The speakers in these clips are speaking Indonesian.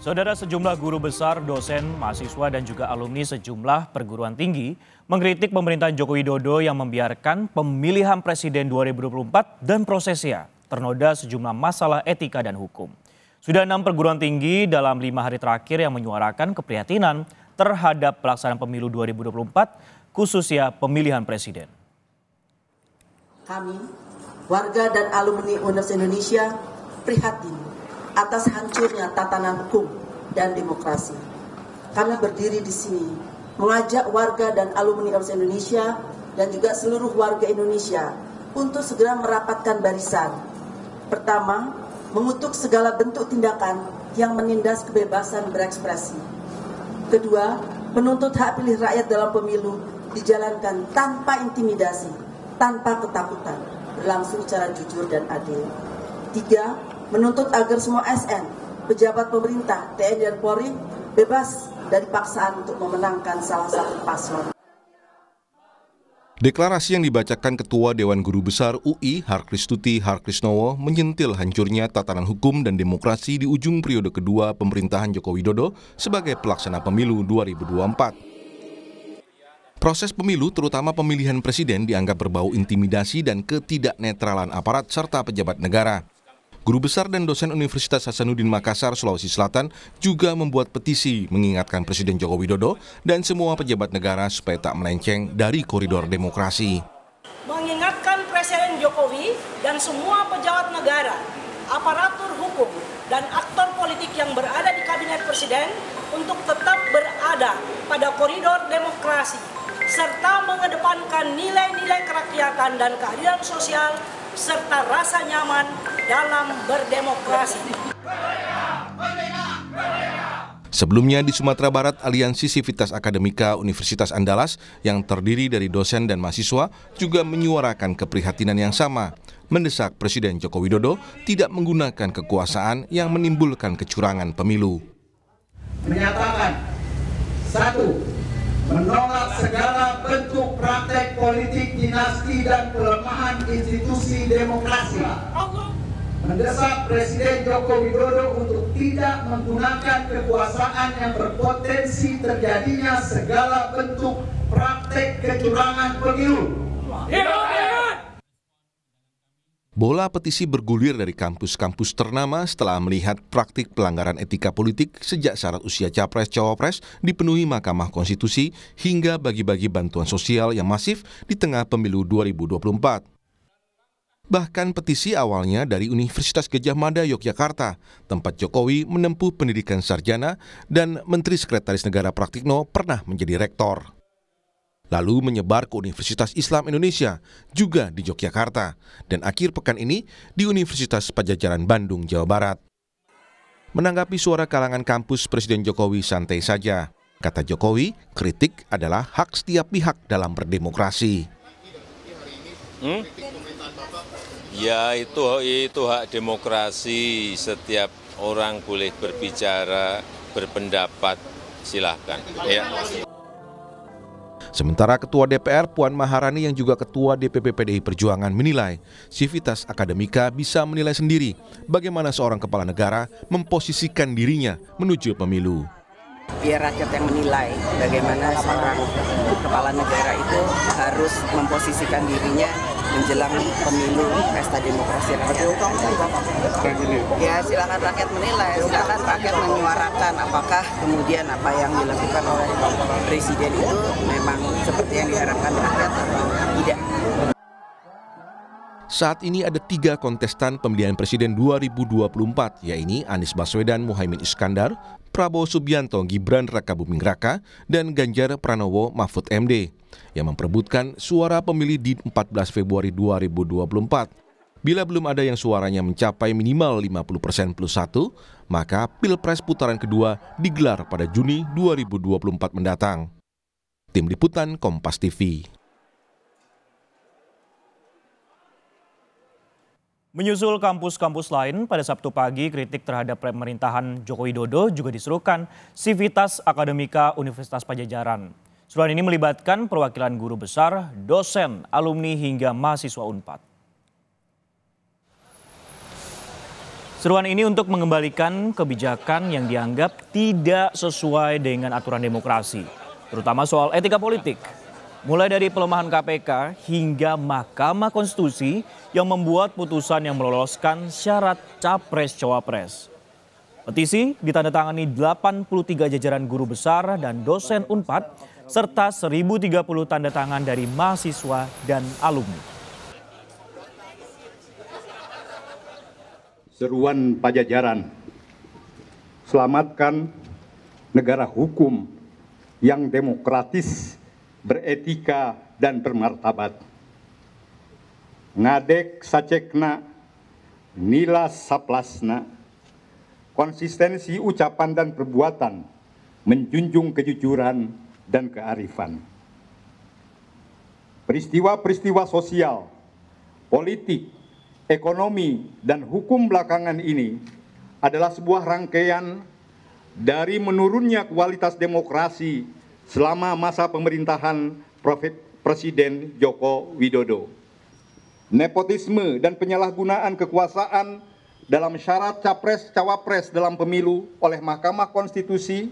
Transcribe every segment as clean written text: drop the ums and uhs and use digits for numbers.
Saudara, sejumlah guru besar, dosen, mahasiswa dan juga alumni sejumlah perguruan tinggi mengkritik pemerintahan Joko Widodo yang membiarkan pemilihan presiden 2024 dan prosesnya ternoda sejumlah masalah etika dan hukum. Sudah 6 perguruan tinggi dalam 5 hari terakhir yang menyuarakan keprihatinan terhadap pelaksanaan pemilu 2024, khususnya pemilihan presiden. Kami, warga dan alumni Universitas Indonesia, prihatin atas hancurnya tatanan hukum dan demokrasi. Kami berdiri di sini mengajak warga dan alumni Universitas Indonesia dan juga seluruh warga Indonesia untuk segera merapatkan barisan. Pertama, mengutuk segala bentuk tindakan yang menindas kebebasan berekspresi. Kedua, menuntut hak pilih rakyat dalam pemilu dijalankan tanpa intimidasi, tanpa ketakutan, berlangsung secara jujur dan adil. Tiga, menuntut agar semua ASN, pejabat pemerintah, TNI dan Polri bebas dari paksaan untuk memenangkan salah satu paslon. Deklarasi yang dibacakan Ketua Dewan Guru Besar UI Harkristuti Harkrisnowo menyentil hancurnya tatanan hukum dan demokrasi di ujung periode kedua pemerintahan Joko Widodo sebagai pelaksana pemilu 2024. Proses pemilu, terutama pemilihan presiden, dianggap berbau intimidasi dan ketidaknetralan aparat serta pejabat negara. Guru besar dan dosen Universitas Hasanuddin Makassar, Sulawesi Selatan juga membuat petisi mengingatkan Presiden Joko Widodo dan semua pejabat negara supaya tak melenceng dari koridor demokrasi. Mengingatkan Presiden Jokowi dan semua pejabat negara, aparatur hukum, dan aktor politik yang berada di kabinet presiden untuk tetap berada pada koridor demokrasi, serta mengedepankan nilai-nilai kerakyatan dan keadilan sosial, serta rasa nyaman dalam berdemokrasi. Sebelumnya di Sumatera Barat, Aliansi Sivitas Akademika Universitas Andalas yang terdiri dari dosen dan mahasiswa juga menyuarakan keprihatinan yang sama, mendesak Presiden Joko Widodo tidak menggunakan kekuasaan yang menimbulkan kecurangan pemilu. Menyatakan, 1. Menolak segala bentuk praktek politik dinasti dan pelemahan institusi demokrasi. Mendesak Presiden Joko Widodo untuk tidak menggunakan kekuasaan yang berpotensi terjadinya segala bentuk praktek kecurangan pemilu. Bola petisi bergulir dari kampus-kampus ternama setelah melihat praktik pelanggaran etika politik sejak syarat usia Capres-Cawapres dipenuhi Mahkamah Konstitusi hingga bagi-bagi bantuan sosial yang masif di tengah pemilu 2024. Bahkan petisi awalnya dari Universitas Gadjah Mada Yogyakarta, tempat Jokowi menempuh pendidikan sarjana dan Menteri Sekretaris Negara Praktikno pernah menjadi rektor. Lalu menyebar ke Universitas Islam Indonesia, juga di Yogyakarta, dan akhir pekan ini di Universitas Padjadjaran Bandung, Jawa Barat. Menanggapi suara kalangan kampus, Presiden Jokowi santai saja. Kata Jokowi, kritik adalah hak setiap pihak dalam berdemokrasi. Ya, itu hak demokrasi, setiap orang boleh berbicara, berpendapat, silahkan. Ya. Sementara Ketua DPR Puan Maharani yang juga Ketua DPP PDI Perjuangan menilai Sivitas Akademika bisa menilai sendiri bagaimana seorang kepala negara memposisikan dirinya menuju pemilu. Biar rakyat yang menilai bagaimana seorang kepala negara itu harus memposisikan dirinya menjelang pemilu pesta demokrasi rakyat. Ya silakan rakyat menilai, silakan rakyat menyuarakan apakah kemudian apa yang dilakukan oleh presiden itu memang seperti yang diharapkan rakyat atau tidak. Saat ini ada 3 kontestan pemilihan presiden 2024, yaitu Anies Baswedan Muhaimin Iskandar, Prabowo Subianto Gibran Rakabuming Raka, dan Ganjar Pranowo Mahfud MD, yang memperebutkan suara pemilih di 14 Februari 2024. Bila belum ada yang suaranya mencapai minimal 50% plus 1, maka Pilpres putaran kedua digelar pada Juni 2024 mendatang. Tim Liputan Kompas TV. Menyusul kampus-kampus lain, pada Sabtu pagi kritik terhadap pemerintahan Joko Widodo juga diserukan Sivitas Akademika Universitas Padjadjaran. Surat ini melibatkan perwakilan guru besar, dosen, alumni hingga mahasiswa UNPAD. Seruan ini untuk mengembalikan kebijakan yang dianggap tidak sesuai dengan aturan demokrasi, terutama soal etika politik. Mulai dari pelemahan KPK hingga Mahkamah Konstitusi yang membuat putusan yang meloloskan syarat capres-cawapres. Petisi ditandatangani 83 jajaran guru besar dan dosen Unpad serta 1.030 tanda tangan dari mahasiswa dan alumni. Seruan Pajajaran, selamatkan negara hukum yang demokratis, beretika dan bermartabat. Ngadek sacekna, nila saplasna, konsistensi ucapan dan perbuatan, menjunjung kejujuran dan kearifan. Peristiwa-peristiwa sosial, politik, ekonomi, dan hukum belakangan ini adalah sebuah rangkaian dari menurunnya kualitas demokrasi selama masa pemerintahan Presiden Joko Widodo. Nepotisme dan penyalahgunaan kekuasaan dalam syarat capres-cawapres dalam pemilu oleh Mahkamah Konstitusi,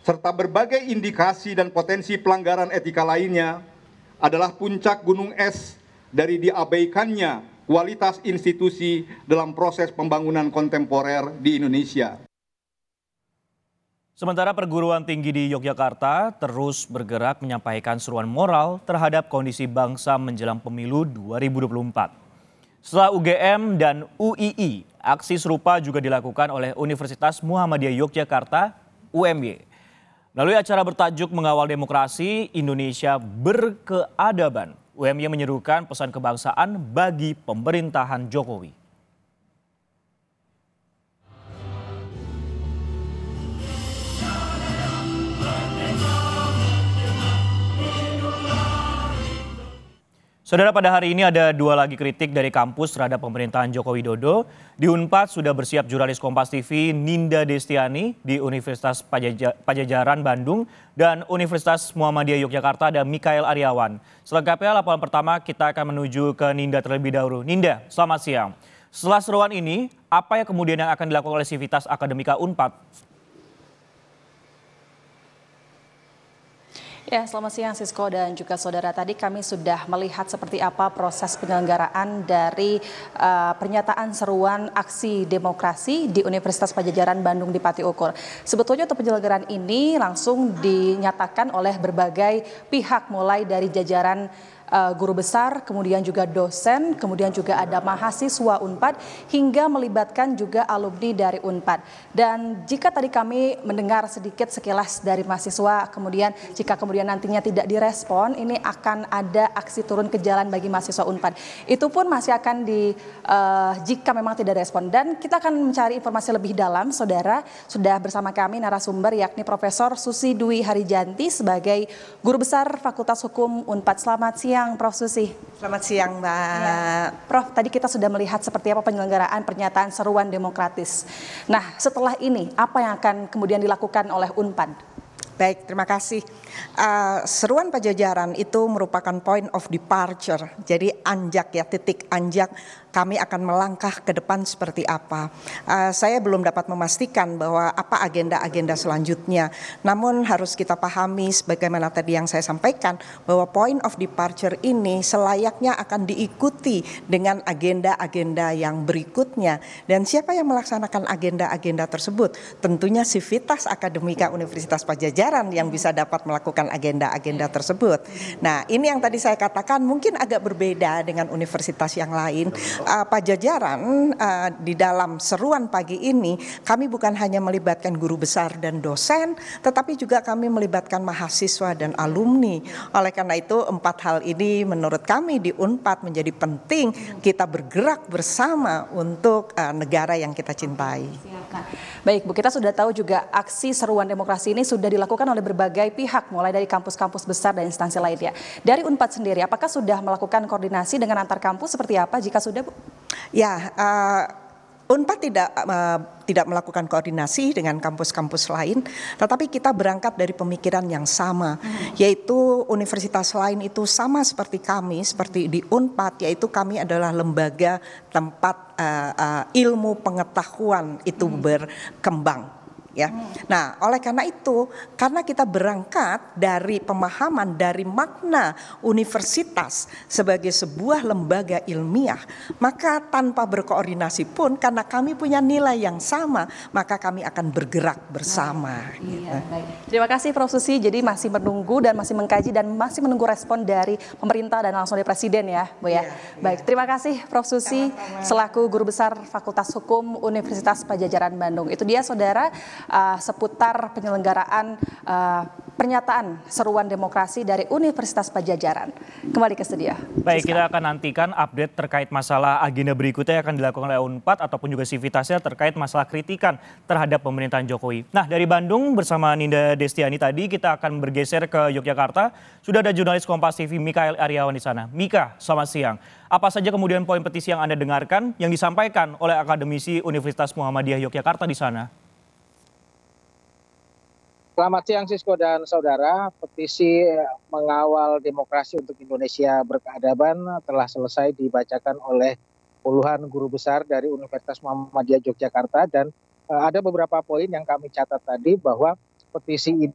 serta berbagai indikasi dan potensi pelanggaran etika lainnya adalah puncak gunung es dari diabaikannya kualitas institusi dalam proses pembangunan kontemporer di Indonesia. Sementara perguruan tinggi di Yogyakarta terus bergerak menyampaikan seruan moral terhadap kondisi bangsa menjelang pemilu 2024. Setelah UGM dan UII, aksi serupa juga dilakukan oleh Universitas Muhammadiyah Yogyakarta (UMY). Melalui acara bertajuk Mengawal Demokrasi Indonesia Berkeadaban, UMY menyerukan pesan kebangsaan bagi pemerintahan Jokowi. Saudara, pada hari ini ada dua lagi kritik dari kampus terhadap pemerintahan Joko Widodo. Di Unpad sudah bersiap jurnalis Kompas TV Ninda Destiani, di Universitas Pajajaran Bandung dan Universitas Muhammadiyah Yogyakarta ada Mikael Aryawan. Selengkapnya laporan pertama kita akan menuju ke Ninda terlebih dahulu. Ninda, selamat siang. Setelah seruan ini, apa yang kemudian yang akan dilakukan oleh Sivitas Akademika Unpad? Ya, selamat siang Sisko dan juga saudara. Tadi kami sudah melihat seperti apa proses penyelenggaraan dari pernyataan seruan aksi demokrasi di Universitas Pajajaran Bandung di Pati Ukur. Sebetulnya untuk penyelenggaraan ini langsung dinyatakan oleh berbagai pihak, mulai dari jajaran guru besar, kemudian juga dosen, kemudian juga ada mahasiswa Unpad, hingga melibatkan juga alumni dari Unpad. Dan jika tadi kami mendengar sedikit sekilas dari mahasiswa, kemudian jika kemudian nantinya tidak direspon, ini akan ada aksi turun ke jalan bagi mahasiswa Unpad. Itu pun masih akan jika memang tidak respon. Dan kita akan mencari informasi lebih dalam, saudara. Sudah bersama kami narasumber yakni Profesor Susi Dwi Harijanti sebagai Guru Besar Fakultas Hukum Unpad. Selamat siang Prof. Susi. Selamat siang, Mbak. Ya, Prof, tadi kita sudah melihat seperti apa penyelenggaraan pernyataan seruan demokratis. Nah, setelah ini apa yang akan kemudian dilakukan oleh Unpad? Baik, terima kasih. Seruan Pajajaran itu merupakan point of departure. Jadi anjak ya, titik anjak kami akan melangkah ke depan seperti apa. Saya belum dapat memastikan bahwa apa agenda-agenda selanjutnya. Namun harus kita pahami sebagaimana tadi yang saya sampaikan bahwa point of departure ini selayaknya akan diikuti dengan agenda-agenda yang berikutnya. Dan siapa yang melaksanakan agenda-agenda tersebut? Tentunya Sivitas Akademika Universitas Pajajaran yang bisa dapat melakukan agenda-agenda tersebut. Nah, ini yang tadi saya katakan mungkin agak berbeda dengan universitas yang lain. Pajajaran di dalam seruan pagi ini kami bukan hanya melibatkan guru besar dan dosen, tetapi juga kami melibatkan mahasiswa dan alumni. Oleh karena itu 4 hal ini menurut kami di Unpad menjadi penting kita bergerak bersama untuk negara yang kita cintai. Baik Bu, kita sudah tahu juga aksi seruan demokrasi ini sudah dilakukan oleh berbagai pihak, mulai dari kampus-kampus besar dan instansi lainnya. Dari Unpad sendiri, apakah sudah melakukan koordinasi dengan antar kampus seperti apa? Jika sudah, Bu? Ya, Unpad tidak melakukan koordinasi dengan kampus-kampus lain, tetapi kita berangkat dari pemikiran yang sama, yaitu universitas lain itu sama seperti kami, seperti di Unpad, yaitu kami adalah lembaga tempat ilmu pengetahuan itu berkembang. Ya, nah oleh karena itu, karena kita berangkat dari pemahaman dari makna universitas sebagai sebuah lembaga ilmiah, maka tanpa berkoordinasi pun karena kami punya nilai yang sama, maka kami akan bergerak bersama. Iya, baik. Terima kasih Prof. Susi, jadi masih menunggu dan masih mengkaji dan masih menunggu respon dari pemerintah dan langsung dari Presiden ya Bu ya. Baik, terima kasih Prof. Susi selaku Guru Besar Fakultas Hukum Universitas Padjadjaran Bandung. Itu dia saudara, seputar penyelenggaraan pernyataan seruan demokrasi dari Universitas Padjadjaran. Kembali ke studio. Baik, kita akan nantikan update terkait masalah agenda berikutnya yang akan dilakukan oleh Unpad ataupun juga Civitasnya terkait masalah kritikan terhadap pemerintahan Jokowi. Nah, dari Bandung bersama Ninda Destiani tadi kita akan bergeser ke Yogyakarta. Sudah ada jurnalis Kompas TV Mikael Aryawan di sana. Mika, selamat siang. Apa saja kemudian poin petisi yang Anda dengarkan yang disampaikan oleh akademisi Universitas Muhammadiyah Yogyakarta di sana? Selamat siang Sisko dan saudara, petisi mengawal demokrasi untuk Indonesia berkeadaban telah selesai dibacakan oleh puluhan guru besar dari Universitas Muhammadiyah Yogyakarta dan ada beberapa poin yang kami catat tadi bahwa petisi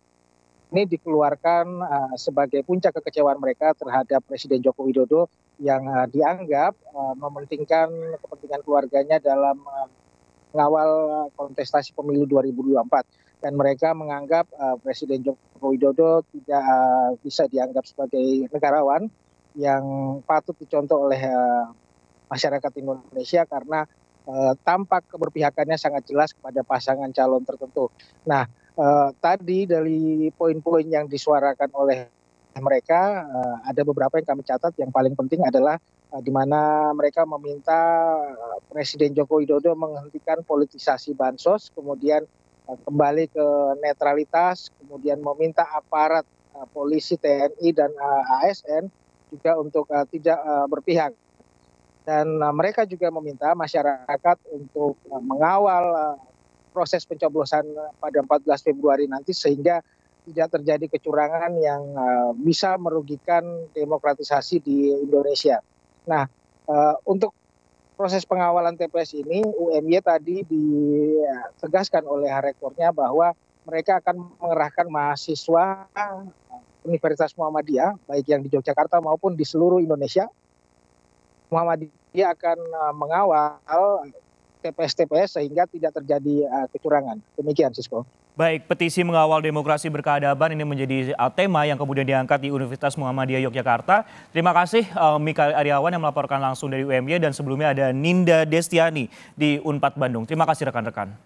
ini dikeluarkan sebagai puncak kekecewaan mereka terhadap Presiden Joko Widodo yang dianggap mementingkan kepentingan keluarganya dalam mengawal kontestasi pemilu 2024. Dan mereka menganggap Presiden Joko Widodo tidak bisa dianggap sebagai negarawan yang patut dicontoh oleh masyarakat Indonesia karena tampak keberpihakannya sangat jelas kepada pasangan calon tertentu. Nah, tadi dari poin-poin yang disuarakan oleh mereka ada beberapa yang kami catat. Yang paling penting adalah di mana mereka meminta Presiden Joko Widodo menghentikan politisasi bansos, kemudian kembali ke netralitas, kemudian meminta aparat polisi, TNI dan ASN juga untuk tidak berpihak. Dan mereka juga meminta masyarakat untuk mengawal proses pencoblosan pada 14 Februari nanti sehingga tidak terjadi kecurangan yang bisa merugikan demokratisasi di Indonesia. Nah, untuk proses pengawalan TPS ini, UMY tadi ditegaskan oleh rektornya bahwa mereka akan mengerahkan mahasiswa Universitas Muhammadiyah, baik yang di Yogyakarta maupun di seluruh Indonesia. Muhammadiyah akan mengawal TPS-TPS sehingga tidak terjadi kecurangan. Demikian, Sisko. Baik, petisi mengawal demokrasi berkeadaban ini menjadi tema yang kemudian diangkat di Universitas Muhammadiyah Yogyakarta. Terima kasih Mikael Aryawan yang melaporkan langsung dari UMY dan sebelumnya ada Ninda Destiani di Unpad Bandung. Terima kasih rekan-rekan.